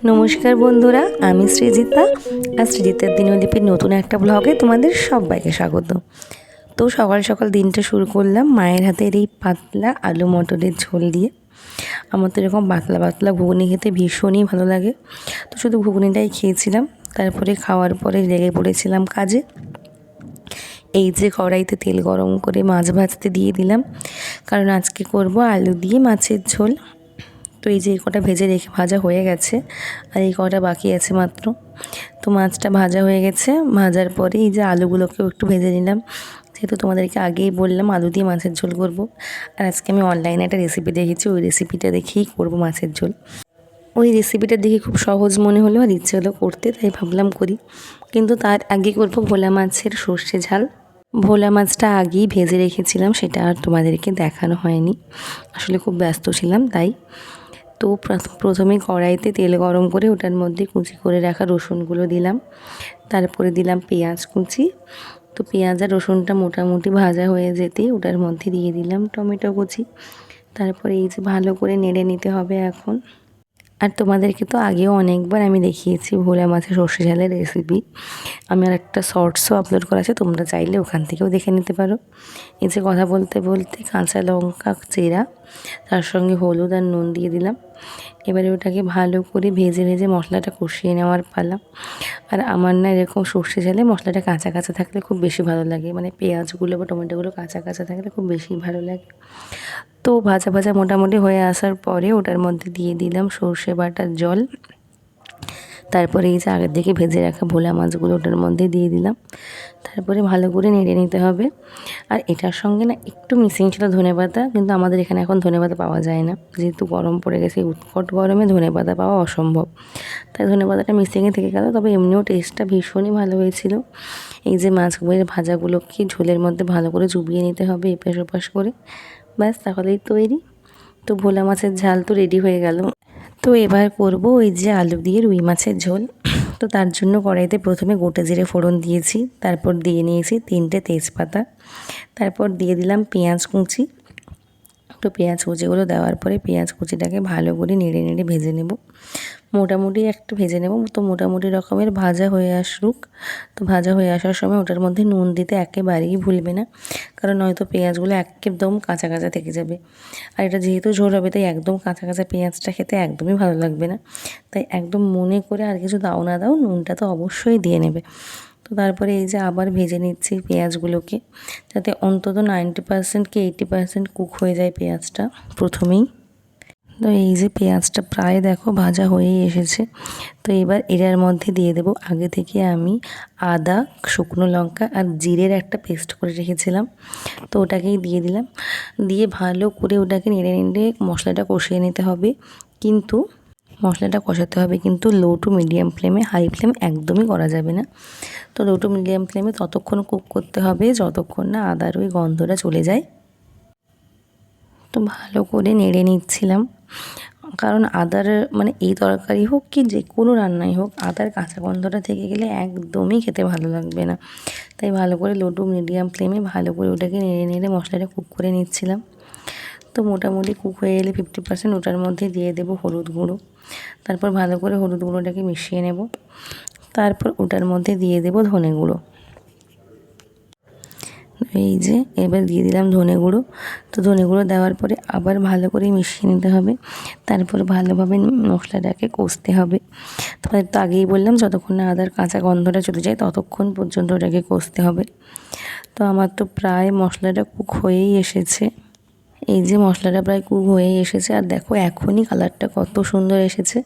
নমস্কার বন্ধুরা, আমি সৃজিতা। আর সৃজিতার দিনলিপির নতুন একটা ব্লগে তোমাদের সবাইকে স্বাগত। তো সকাল সকাল দিনটা শুরু করলাম মায়ের হাতের এই পাতলা আলু মটরের ঝোল দিয়ে। আমার তো এরকম পাতলা পাতলা ঘুগনি খেতে ভীষণই ভালো লাগে। তো শুধু ঘুগনিটাই খেয়েছিলাম। তারপরে খাওয়ার পরে লেগে পড়েছিলাম কাজে। এই যে কড়াইতে তেল গরম করে মাছ ভাজতে দিয়ে দিলাম, কারণ আজকে করব আলু দিয়ে মাছের ঝোল। তো এই যে কটা ভেজে রেখে ভাজা হয়ে গেছে, আর এই কটা বাকি আছে মাত্র। তো মাছটা ভাজা হয়ে গেছে, ভাজার পরে এই যে আলুগুলোকেও একটু ভেজে নিলাম, যেহেতু তোমাদেরকে আগেই বললাম আলু দিয়ে মাছের ঝোল করব। আর আজকে আমি অনলাইনে একটা রেসিপি দেখেছি, ওই রেসিপিটা দেখেই করব মাছের ঝোল। ওই রেসিপিটা দেখে খুব সহজ মনে হলো আর ইচ্ছে হলো করতে, তাই ভাবলাম করি। কিন্তু তার আগে করব ভোলা মাছের সর্ষে ঝাল। ভোলা মাছটা আগেই ভেজে রেখেছিলাম, সেটা আর তোমাদেরকে দেখানো হয়নি, আসলে খুব ব্যস্ত ছিলাম তাই। তো প্রথমে কড়াইতে তেল গরম করে ওটার মধ্যে কুচি করে রাখা রসুনগুলো দিলাম, তারপরে দিলাম পেঁয়াজ কুচি। তো পেঁয়াজ আর রসুনটা মোটামুটি ভাজা হয়ে যেতেই ওটার মধ্যে দিয়ে দিলাম টমেটো কুচি। তারপরে এই যে ভালো করে নেড়ে নিতে হবে এখন। আর তোমাদেরকে তো আগেও অনেকবার আমি দেখিয়েছি ভোলা মাছের সর্ষে ঝালের রেসিপি। আমি আর একটা শর্টসও আপলোড করা আছে, তোমরা চাইলে ওখান থেকেও দেখে নিতে পারো। এই যে কথা বলতে বলতে কাঁচা লঙ্কা চেরা, তার সঙ্গে হলুদ আর নুন দিয়ে দিলাম। এবারে ওটাকে ভালো করে ভেজে ভেজে মশলাটা কষিয়ে নেওয়ার পালা। আর আমার না এরকম সর্ষে ঝালে মশলাটা কাঁচা কাঁচা থাকলে খুব বেশি ভালো লাগে, মানে পেঁয়াজগুলো বা টমেটোগুলো কাঁচা কাঁচা থাকলে খুব বেশি ভালো লাগে। তো ভাজা ভাজা মোটামুটি হয়ে আসার পরে ওটার মধ্যে দিয়ে দিলাম সর্ষে বাটার জল। তারপরে এই যে আগের দিকে ভেজে রাখা ভোলা মাছগুলো ওটার মধ্যে দিয়ে দিলাম। তারপরে ভালো করে নেড়ে নিতে হবে। আর এটার সঙ্গে না একটু মিসিং ছিল ধনেপাতা, কিন্তু আমাদের এখানে এখন ধনেপাতা পাওয়া যায় না, যেহেতু গরম পড়ে গেছে, উৎকট গরমে ধনেপাতা পাওয়া অসম্ভব, তাই ধনেপাতাটা মিসিংয়ে থেকে গেল। তবে এমনিও টেস্টটা ভীষণই ভালো হয়েছিল। এই যে মাছগুলোর ভাজাগুলোকে ঝোলের মধ্যে ভালো করে চুবিয়ে নিতে হবে এপাশ ওপাশ করে, ব্যাস তাহলেই তৈরি। তো ভোলা মাছের ঝাল তো রেডি হয়ে গেল। তো এবার করব ওই যে আলু দিয়ে রুই মাছের ঝোল। তো তার জন্য কড়াইতে প্রথমে গোটা জিরে ফোড়ন দিয়েছি, তারপর দিয়ে নিয়েছি 3টে তেজপাতা, তারপর দিয়ে দিলাম পেঁয়াজ কুচি। তো পেঁয়াজ কুচিগুলো দেওয়ার পরে পেঁয়াজ কুচিটাকে ভালো করে নেড়ে নেড়ে ভেজে নেব, মোটামুটি একটু ভেজে নেব। তো মোটামুটি রকমের ভাজা হয়ে আসুক। তো ভাজা হয়ে আসার সময় ওটার মধ্যে নুন দিতে একেবারেই ভুলবে না, কারণ নয়তো পেঁয়াজগুলো একদম কাঁচা কাঁচা থেকে যাবে। আর এটা যেহেতু ঝোল হবে, তাই একদম কাঁচা কাঁচা পেঁয়াজটা খেতে একদমই ভালো লাগবে না। তাই একদম মনে করে আর কিছু দাও না দাও, নুনটা তো অবশ্যই দিয়ে নেবে। তো তারপরে এই যে আবার ভেজে নিচ্ছি পেঁয়াজগুলোকে, যাতে অন্তত 90% কি 80% কুক হয়ে যায় পেঁয়াজটা প্রথমেই। তো এই যে পেঁয়াজটা প্রায় দেখো ভাজা হয়েই এসেছে। তো এবার এটার মধ্যে দিয়ে দেব আগে থেকে আমি আদা, শুকনো লঙ্কা আর জিরের একটা পেস্ট করে রেখেছিলাম, তো ওটাকেই দিয়ে দিলাম। দিয়ে ভালো করে ওটাকে নেড়ে নেড়ে মশলাটা কষিয়ে নিতে হবে। কিন্তু মশলাটা কষাতে হবে কিন্তু লো টু মিডিয়াম ফ্লেমে, হাই ফ্লেম একদমই করা যাবে না। তো লো টু মিডিয়াম ফ্লেমে ততক্ষণ কুক করতে হবে যতক্ষণ না আদার ওই গন্ধটা চলে যায়। তো ভালো করে নেড়ে নিচ্ছিলাম, কারণ আদার মানে এই তরকারি হোক কি যে কোনো রান্নাই হোক, আদার কাঁচা গন্ধটা থেকে গেলে একদমই খেতে ভালো লাগবে না। তাই ভালো করে লো টু মিডিয়াম ফ্লেমে ভালো করে ওটাকে নেড়ে নেড়ে মশলাটা কুক করে নিচ্ছিলাম। তো মোটামুটি কুক হয়ে গেলে 50% ওটার মধ্যে দিয়ে দেবো হলুদ গুঁড়ো। তারপর ভালো করে হলুদ গুঁড়োটাকে মিশিয়ে নেব। তারপর ওটার মধ্যে দিয়ে দেবো ধনে গুঁড়ো। এই যে এবার দিয়ে দিলাম ধনে গুঁড়ো। তো ধনে গুঁড়ো দেওয়ার পরে আবার ভালো করে মিশিয়ে নিতে হবে। তারপর ভালোভাবে মশলাটাকে কষতে হবে। তোমাদের তো আগেই বললাম যতক্ষণ না আদার কাঁচা গন্ধটা চলে যায় ততক্ষণ পর্যন্ত ওটাকে কষতে হবে। তো আমার তো প্রায় মশলাটা কুক হয়েই এসেছে। এই যে মশলাটা প্রায় কুক হয়েই এসেছে, আর দেখো এখনই কালারটা কত সুন্দর এসেছে,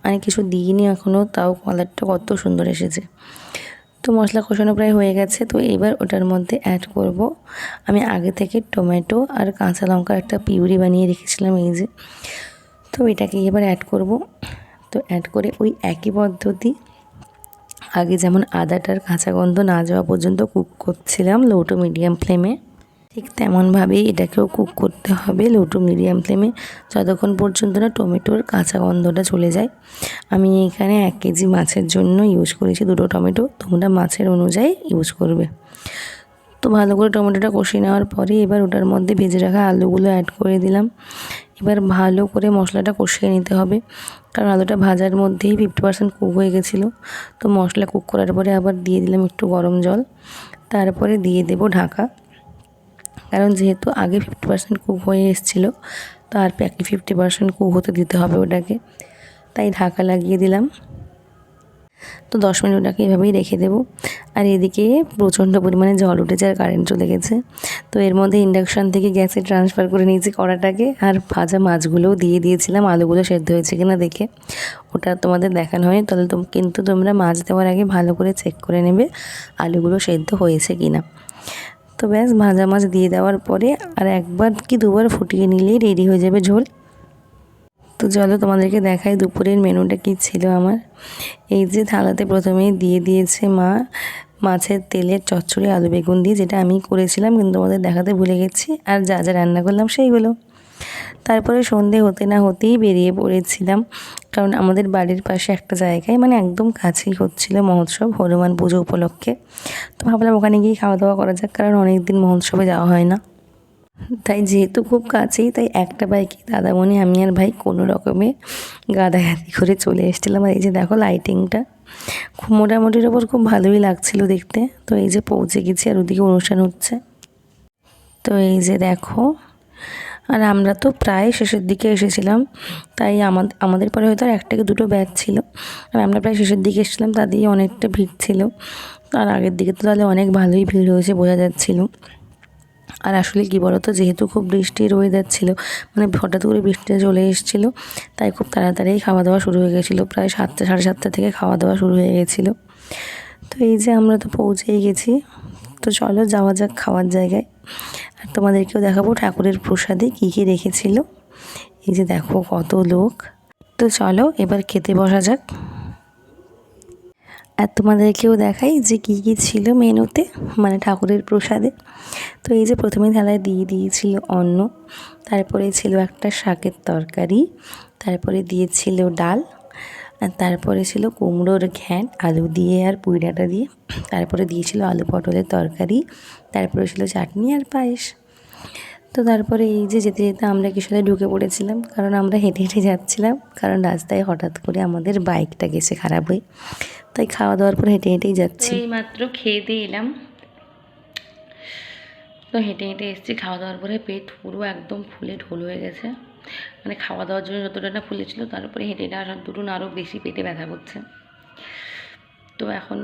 মানে কিছু দিইনি এখনও, তাও কালারটা কত সুন্দর এসেছে। তো মশলা কষানো প্রায় হয়ে গেছে। তো এবার ওটার মধ্যে অ্যাড করব আমি আগে থেকে টমেটো আর কাঁচা লঙ্কার একটা পিউরি বানিয়ে রেখেছিলাম, এই যে। তো এটাকে এবার অ্যাড করব। তো অ্যাড করে ওই একই পদ্ধতি আগে যেমন আদাটার কাঁচা গন্ধ না যাওয়া পর্যন্ত কুক করছিলাম লো টু মিডিয়াম ফ্লেমে, ঠিক তেমনভাবেই এটাকেও কুক করতে হবে লো টু মিডিয়াম ফ্লেমে, যতক্ষণ পর্যন্ত না টমেটোর কাঁচা গন্ধটা চলে যায়। আমি এখানে 1 কেজি মাছের জন্য ইউজ করেছি 2টো টমেটো, তোমরা মাছের অনুযায়ী ইউজ করবে। তো ভালো করে টমেটোটা কষিয়ে নেওয়ার পরে এবার ওটার মধ্যে ভেজে রাখা আলুগুলো অ্যাড করে দিলাম। এবার ভালো করে মশলাটা কষিয়ে নিতে হবে, কারণ আলুটা ভাজার মধ্যেই 50% কুক হয়ে গেছিলো। তো মশলা কুক করার পরে আবার দিয়ে দিলাম একটু গরম জল, তারপরে দিয়ে দেব ঢাকা, কারণ যেহেতু আগে 50% কুক হয়ে এসেছিলো, তো আর 50% কুক হতে দিতে হবে ওটাকে, তাই ঢাকা লাগিয়ে দিলাম। তো 10 মিনিট ওটাকে এভাবেই রেখে দেবো। আর এদিকে প্রচণ্ড পরিমাণে জল উঠেছে আর কারেন্ট চলে গেছে। তো এর মধ্যে ইন্ডাকশান থেকে গ্যাসে ট্রান্সফার করে নিয়েছি কড়াটাকে, আর ভাজা মাছগুলোও দিয়ে দিয়েছিলাম আলুগুলো সেদ্ধ হয়েছে কিনা দেখে। ওটা তোমাদের দেখানো হয়, তাহলে কিন্তু তোমরা মাছ দেওয়ার আগে ভালো করে চেক করে নেবে আলুগুলো সেদ্ধ হয়েছে কিনা। তো ব্যাস, ভাজা মাছ দিয়ে দেওয়ার পরে আর একবার কি দুবার ফুটিয়ে নিলেই রেডি হয়ে যাবে ঝোল। তো চলো তোমাদেরকে দেখাই দুপুরের মেনুটা কী ছিল আমার। এই যে থালাতে প্রথমেই দিয়ে দিয়েছে মা মাছের তেলের চচ্চড়ি আলু বেগুন দিয়ে, যেটা আমি করেছিলাম কিন্তু তোমাদের দেখাতে ভুলে গেছি, আর যা যা রান্না করলাম সেইগুলো। তারপরে সন্ধে হতে না হতেই বেরিয়ে পড়েছিলাম, কারণ আমাদের বাড়ির পাশে একটা জায়গায় মানে একদম কাছেই হচ্ছিল মহোৎসব হনুমান পুজো উপলক্ষে। তো ভাবলাম ওখানে গিয়ে খাওয়া দাওয়া করা যাক, কারণ অনেক দিন মহোৎসবে যাওয়া হয় না। তাই যেহেতু খুব কাছেই, তাই একটা বাইকে দাদামণি আমি আর ভাই কোনো রকমে গাদাগাদি করে চলে এসেছিলাম। আর এই যে দেখো লাইটিংটা খুব মোটামুটির ওপর খুব ভালোই লাগছিল দেখতে। তো এই যে পৌঁছে গেছি, আর ওদিকে অনুষ্ঠান হচ্ছে। তো এই যে দেখো, আর আমরা তো প্রায় শেষের দিকে এসেছিলাম, তাই আমাদের পরে হয়তো আর একটা কি দুটো ব্যাচ ছিল, আর আমরা প্রায় শেষের দিকে এসেছিলাম, তাতেই অনেকটা ভিড় ছিল। আর আগের দিকে তো তাহলে অনেক ভালোই ভিড় হয়েছে বোঝা যাচ্ছিলো। আর আসলে কী বলো তো, যেহেতু খুব বৃষ্টির ওয়েদার ছিল, মানে হঠাৎ করে বৃষ্টিটা চলে এসেছিলো, তাই খুব তাড়াতাড়ি খাওয়া দাওয়া শুরু হয়ে গেছিলো। প্রায় 7টা 7:30 থেকে খাওয়া দাওয়া শুরু হয়ে গেছিলো। তো এই যে আমরা তো পৌঁছেই গেছি। তো চলো যাওয়া যাক খাওয়ার জায়গায়, আর তোমাদেরকেও দেখাবো ঠাকুরের প্রসাদে কী কী রেখেছিল। এই যে দেখো কত লোক। তো চলো এবার খেতে বসা যাক, আর তোমাদেরকেও দেখাই যে কী কী ছিল মেনুতে, মানে ঠাকুরের প্রসাদে। তো এই যে প্রথমে থালায় দিয়ে দিয়েছিল অন্ন, তারপরে ছিল একটা শাকের তরকারি, তারপরে দিয়েছিল ডাল, আর তারপরে ছিল কুমড়োর ঘ্যাঁট আলু দিয়ে আর পুঁই ডাঁটা দিয়ে, তারপরে দিয়েছিল আলু পটলের তরকারি, তারপরে ছিল চাটনি আর পায়েস। তো তারপরে এই যে যেতে যেতে আমরা কিশোরে ঢুকে পড়েছিলাম, কারণ আমরা হেঁটে হেঁটে যাচ্ছিলাম, কারণ রাস্তায় হঠাৎ করে আমাদের বাইকটা গেছে খারাপ হয়ে, তাই খাওয়া দাওয়ার পর হেঁটে হেঁটেই যাচ্ছি। এই মাত্র খেয়ে দিয়ে এলাম, তো হেঁটে হেঁটে এসেছি। খাওয়া দাওয়ার পরে পেট পুরো একদম ফুলে ঢোল হয়ে গেছে, মানে খাওয়া দাওয়ার জন্য যতটা না ফুলেছিল, তারপরে হেঁটে হেঁটে আসার দুটো আরও বেশি পেটে ব্যথা করছে। তো এখন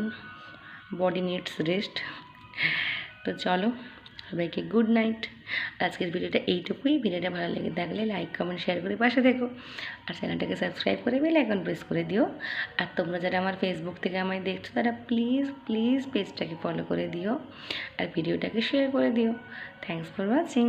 বডি নিডস রেস্ট। তো চলো সবাইকে গুড নাইট। আজকের ভিডিওটা এইটুকুই। ভিডিওটা ভালো লেগে থাকলে লাইক কমেন্ট শেয়ার করে পাশে দেখো, আর চ্যানেলটাকে সাবস্ক্রাইব করে বেল আইকন প্রেস করে দিও। আর তোমরা যারা আমার ফেসবুক থেকে আমায় দেখছো, তারা প্লিজ প্লিজ পেজটাকে ফলো করে দিও, আর ভিডিওটাকে শেয়ার করে দিও। Thanks for watching.